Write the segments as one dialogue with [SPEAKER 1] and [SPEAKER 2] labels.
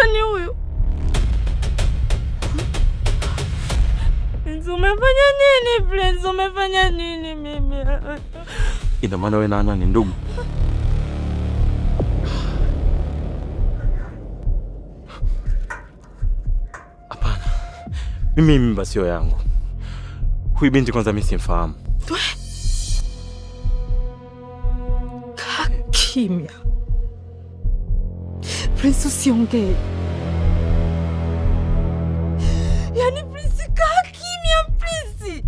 [SPEAKER 1] Nani huyu? Umefanya nini, Prince? Umefanya nini mimi?
[SPEAKER 2] Ina maana wewe na Ana ni ndugu? Hapana. Mimi mimba sio yangu. Huyu binti kwanza mimi simfahamu.
[SPEAKER 1] Kimya. Prince, usiongee. Yaani Prince, kaa kimya Prince.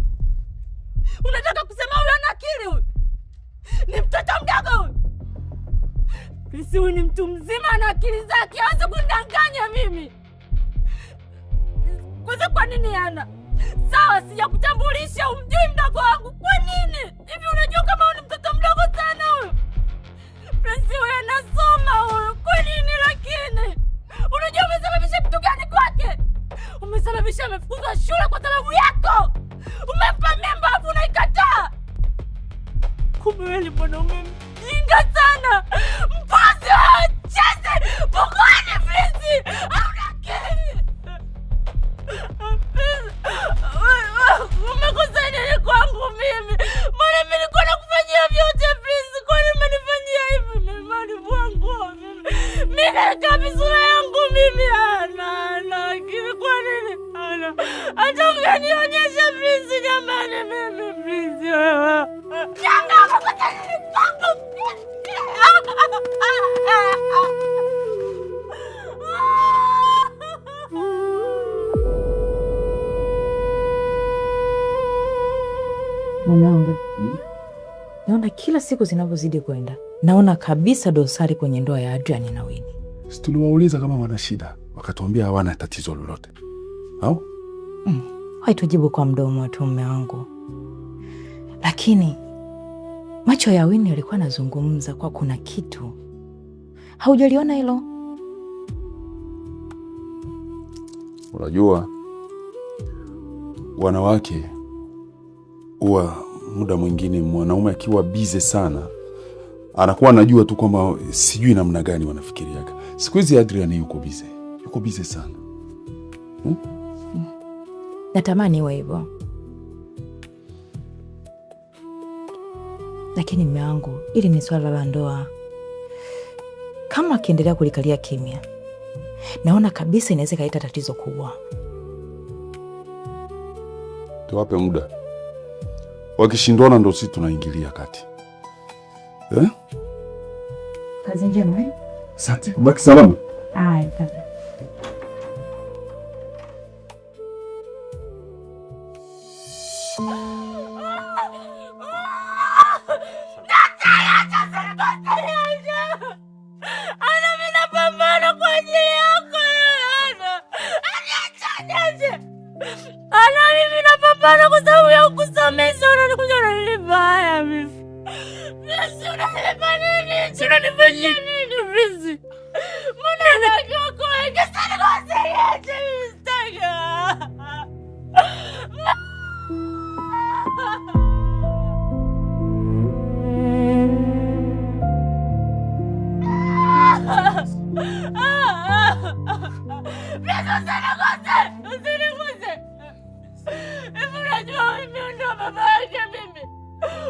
[SPEAKER 1] Unataka kusema huyu ana akili huyu? Ni mtoto mdogo huyu. Prince, huyu ni mtu mzima ana akili zake, hawezi kundanganya mimi. Kwa nini ana? Sawa, sijakutambulisha, umjui mdogo wangu. Kwa nini? Hivi unajua kama huyu ni mtoto mdogo sana huyu? Prince, huyu anasoma huyu. Kwa nini lakini? Unajua umesababisha kitu gani kwake? Umesababisha amefukuzwa shule kwa sababu yako. Umempa mimba afu unaikataa. Kumbe wewe ni mwanaume mjinga sana. Mpuzi wa cheze. Pokoni Prince. Hauna akili. Umekosa nini kwangu mimi? Mbona mimi nilikuwa nakufanyia vyote Prince? Kwa nini umenifanyia hivi? Mimani mwangu mimi. Mimi kabisa yangu mimi ana akili. Kwa nini? Ana. Hata ungenionyesha Prince jamani mimi Prince. Janga umekosa nini kwangu?
[SPEAKER 3] Mwanangu, naona kila siku zinavyozidi kwenda, naona kabisa dosari kwenye ndoa ya Adrian na Winnie.
[SPEAKER 4] Tuliwauliza kama wana shida, wakatuambia hawana tatizo lolote. Au?
[SPEAKER 3] Haitujibu kwa mdomo tu mume wangu. Lakini macho ya Winnie yalikuwa yanazungumza kwa kuna kitu. Haujaliona hilo?
[SPEAKER 4] Unajua wanawake huwa muda mwingine mwanaume akiwa busy sana anakuwa anajua tu kwamba sijui namna gani wanafikiriaga. Siku hizi Adrian yuko busy. Yuko busy sana.
[SPEAKER 3] Natamani iwe hivyo. Lakini mume wangu, ili ni swala la ndoa. Kama akiendelea kulikalia kimya, naona kabisa inaweza kaleta tatizo kubwa.
[SPEAKER 4] Tuwape muda. Wakishindana ndo sisi tunaingilia kati.
[SPEAKER 3] Kazi njema eh?
[SPEAKER 4] Asante. Ubaki salama.
[SPEAKER 3] Kazi.
[SPEAKER 1] Bana kwa sababu ya kusomesha unanikuja unanilipa haya mimi. Prince, unanilipa nini? Unanifanyia nini Prince? Mbona unajua kwa sana kwa seriaje mistake?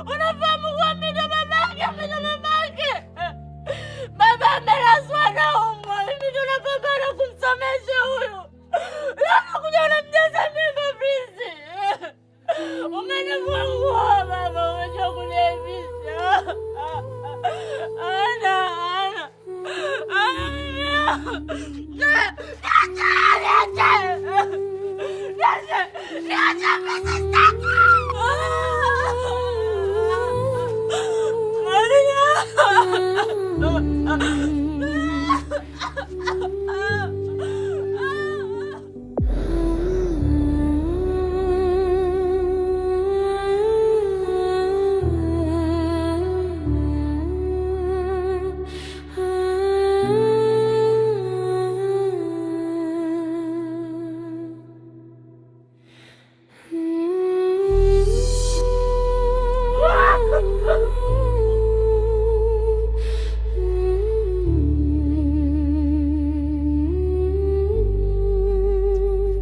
[SPEAKER 1] Unafahamu kwa mimi ndo babake, mimi ndo mamake. Baba amelazwa na umwa, mimi ndo napambana kumsomesha huyu. Unakuja unamjaza mimba Prince. Umenifungua baba, umejua kuniaibisha. Ana.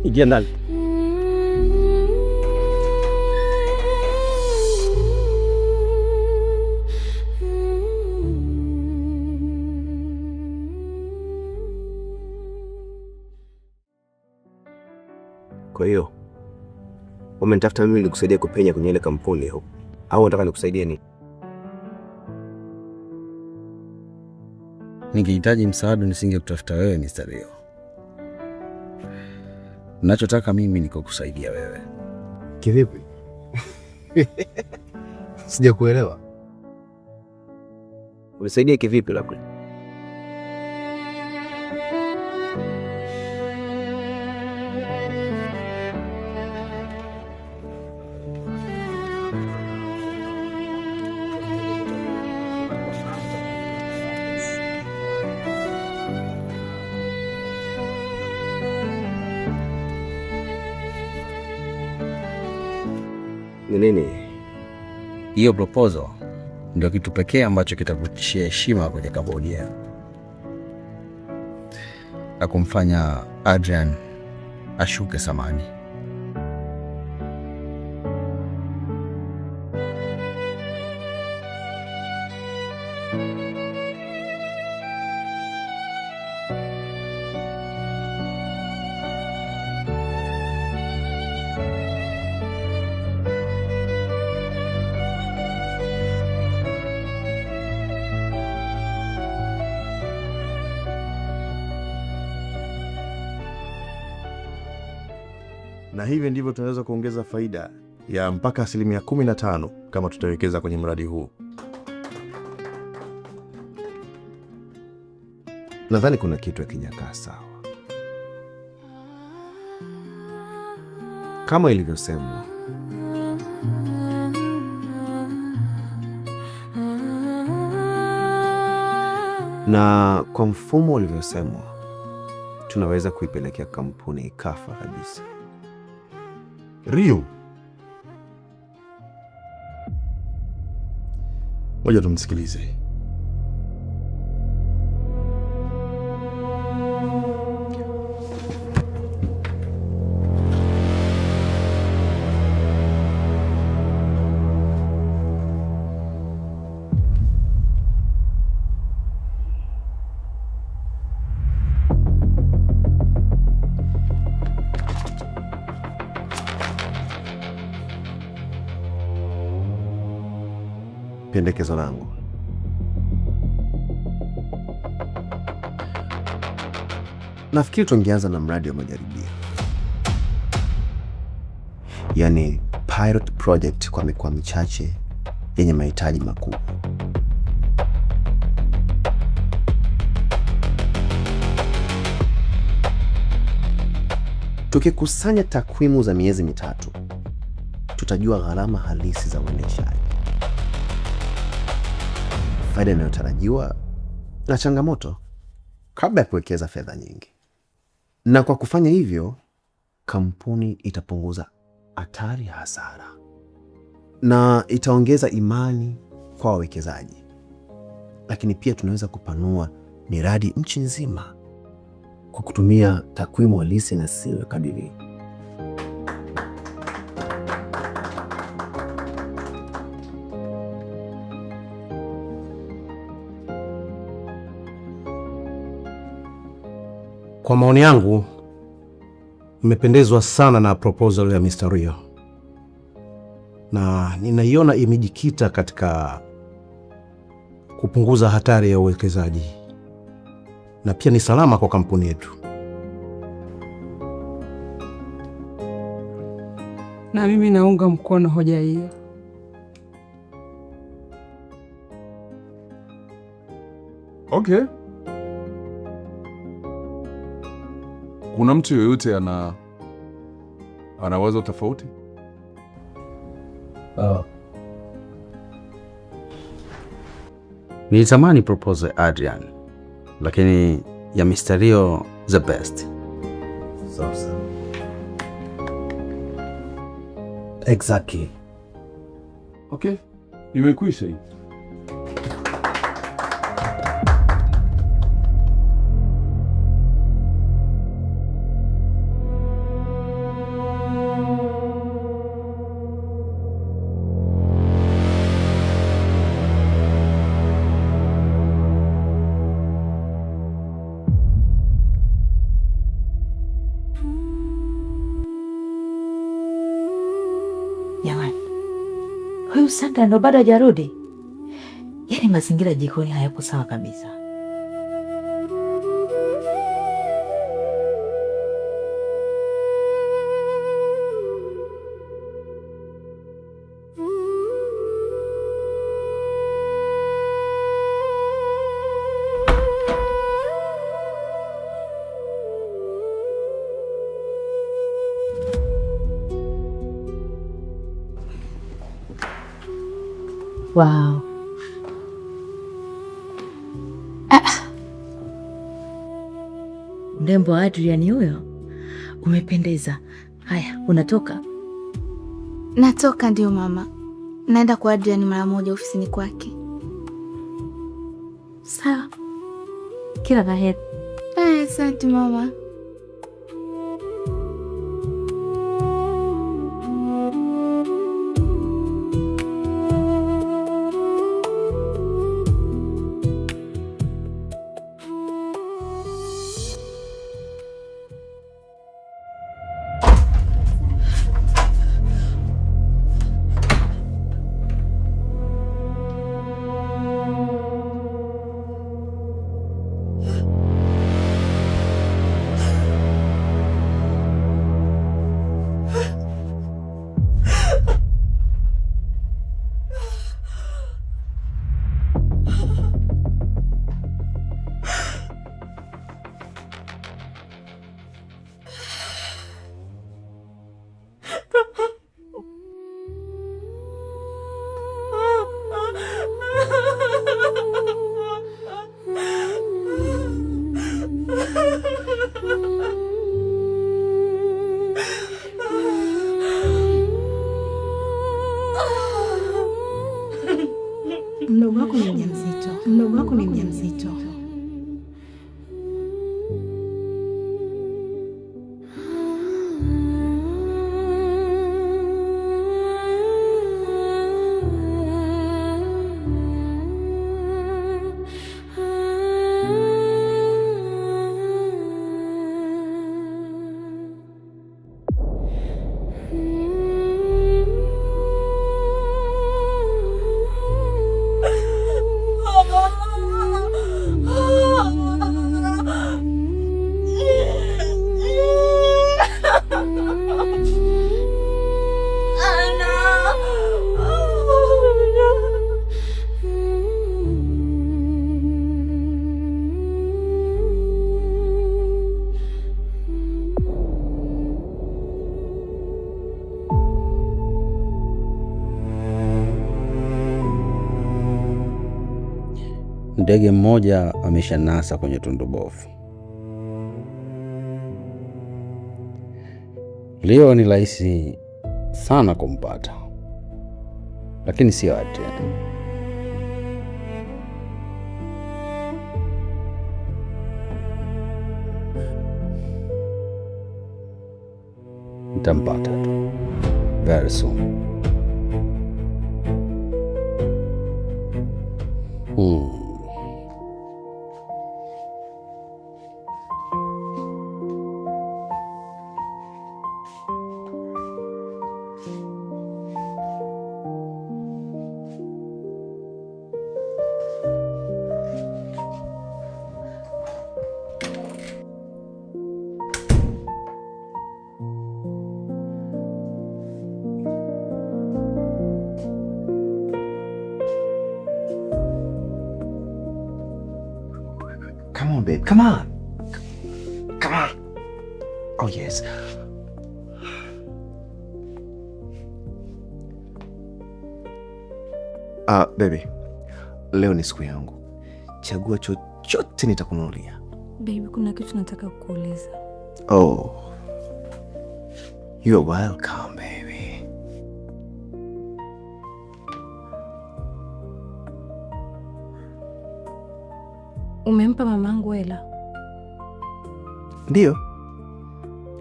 [SPEAKER 2] Ingia ndani.
[SPEAKER 5] Kwa hiyo umenitafuta mimi nikusaidia kupenya kwenye ile kampuni huko, au unataka nikusaidie nini?
[SPEAKER 6] Ningehitaji msaada nisingekutafuta wewe Mr. Rio. Ninachotaka mimi ni kukusaidia wewe.
[SPEAKER 5] Kivipi? Sijakuelewa. Unisaidia kivipi labda? Ni nini?
[SPEAKER 6] Hiyo proposal ndio kitu pekee ambacho kitakutishia heshima kwenye Cambodia na kumfanya Adrian ashuke samani.
[SPEAKER 7] Na hivi ndivyo tunaweza kuongeza faida ya mpaka 15% kama tutawekeza kwenye mradi huu.
[SPEAKER 5] Nadhani kuna kitu hakijakaa sawa. Kama ilivyosemwa, na kwa mfumo ulivyosemwa, tunaweza kuipelekea kampuni ikafa kabisa.
[SPEAKER 7] Rio, ngoja tumsikilize.
[SPEAKER 5] Pendekezo langu, nafikiri tungeanza na mradi wa majaribio, yani pilot project kwa mikoa michache yenye mahitaji makubwa. Tukikusanya takwimu za miezi mitatu, tutajua gharama halisi za uendeshaji, faida inayotarajiwa na changamoto kabla ya kuwekeza fedha nyingi. Na kwa kufanya hivyo, kampuni itapunguza hatari ya hasara na itaongeza imani kwa wawekezaji. Lakini pia tunaweza kupanua miradi nchi nzima kwa kutumia takwimu halisi na sio kadiri.
[SPEAKER 8] Kwa maoni yangu, nimependezwa sana na proposal ya Mr. Rio. Na ninaiona imejikita katika kupunguza hatari ya uwekezaji. Na pia ni salama kwa kampuni yetu.
[SPEAKER 9] Na mimi naunga mkono hoja hiyo.
[SPEAKER 4] Okay. Kuna mtu yoyote ana wazo tofauti?
[SPEAKER 6] Nilitamani proposal Adrian, lakini ya Mr. Rio the best.
[SPEAKER 5] Sasa. Exactly.
[SPEAKER 4] Okay. Imekwisha hii.
[SPEAKER 3] Sandra ndo bado hajarudi? Yaani mazingira jikoni hayapo sawa kabisa. Wow. Mrembo Adrian huyo. Umependeza. Haya, unatoka?
[SPEAKER 10] Natoka ndio mama. Naenda kwa Adrian mara moja ofisini kwake.
[SPEAKER 3] Sawa. Kila la heri.
[SPEAKER 10] Asante mama.
[SPEAKER 11] Mdogo wako ni mjamzito. Mdogo wako ni mjamzito.
[SPEAKER 6] Ndege mmoja ameshanasa kwenye tundu bovu. Leo ni rahisi sana kumpata, lakini sio Adrian. Nitampata tu very soon.
[SPEAKER 5] Come on, babe. Come on. Come on. Oh, yes. Baby. Leo ni siku yangu. Chagua chochote nitakununulia.
[SPEAKER 10] Baby, kuna kitu nataka kukuuliza.
[SPEAKER 5] Oh. You're welcome, baby.
[SPEAKER 10] Umempa mamangu hela?
[SPEAKER 5] Ndiyo.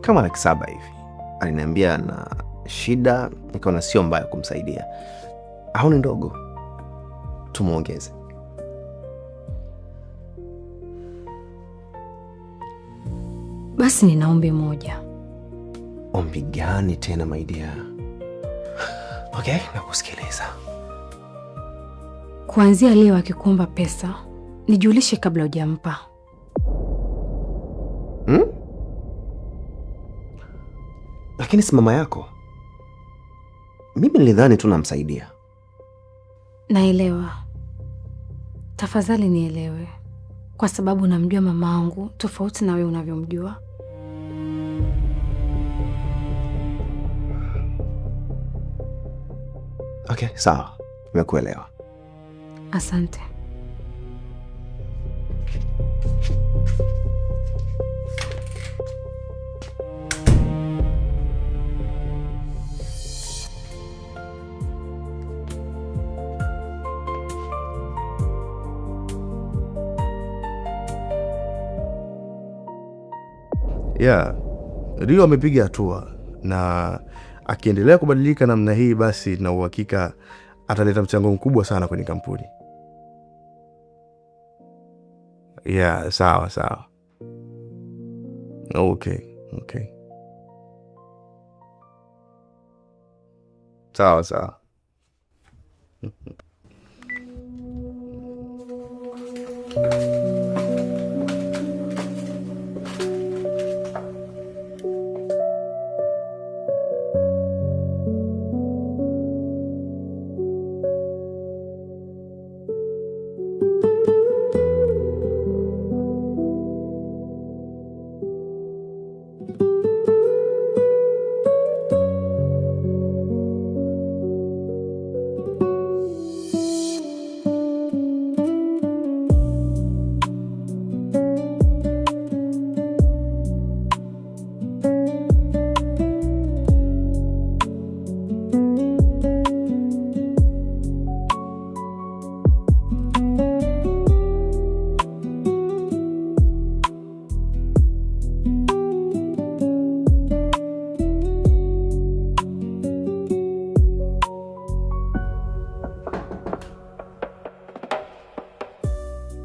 [SPEAKER 5] Kama laki 7 hivi. Aliniambia na shida, nikaona sio mbaya kumsaidia. Au ni ndogo? Tumuongeze.
[SPEAKER 10] Basi nina ombi moja.
[SPEAKER 5] Ombi gani tena, my dear? Okay, nakusikiliza.
[SPEAKER 9] kuanzia leo akikuomba pesa, nijulishe kabla hujampa.
[SPEAKER 5] Lakini si mama yako. Mimi nilidhani tu namsaidia.
[SPEAKER 9] Naelewa. Tafadhali nielewe. Kwa sababu namjua mamangu tofauti na wewe unavyomjua.
[SPEAKER 5] Okay, sawa. Nimekuelewa.
[SPEAKER 9] Asante.
[SPEAKER 7] Rio amepiga hatua na akiendelea kubadilika namna hii, basi na uhakika ataleta mchango mkubwa sana kwenye kampuni. Sawa. Okay. Sawa.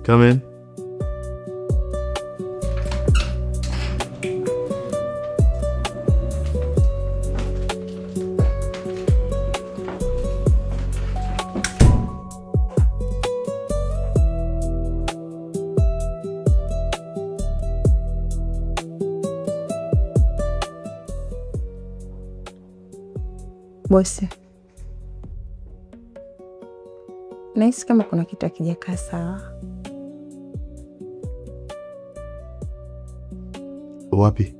[SPEAKER 7] Come in.
[SPEAKER 11] Bosi, nahisi kama kuna kitu hakijakaa sawa.
[SPEAKER 7] Wapi?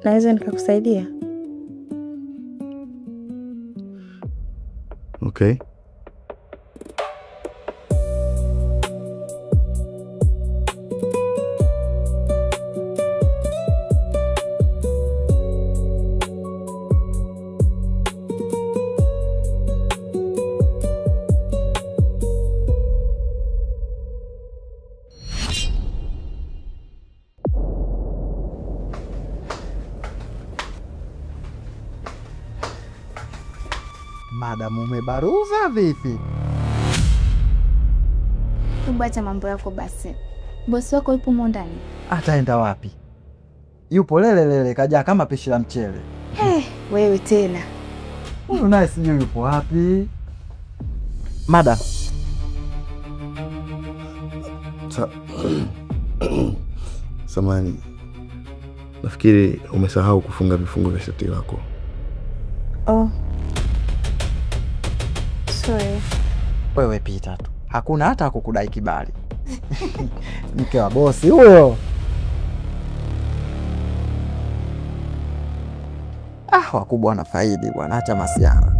[SPEAKER 11] Naweza nikakusaidia?
[SPEAKER 7] Okay.
[SPEAKER 12] Madam, umebaruza vipi?
[SPEAKER 10] Acha mambo yako basi. Bosi wako yupo ndani.
[SPEAKER 12] Ataenda wapi? Yupo lele kaja kama pishi la mchele.
[SPEAKER 10] Wewe tena.
[SPEAKER 12] Huyu naye sijui yupo wapi. Madam.
[SPEAKER 7] Samani. Nafikiri umesahau kufunga vifungo vya shati lako.
[SPEAKER 11] Oh. Sorry.
[SPEAKER 12] Wewe pita tu. Hakuna hata kukudai kibali. Mke wa bosi huyo. Wakubwa na faidi bwana, acha masiara.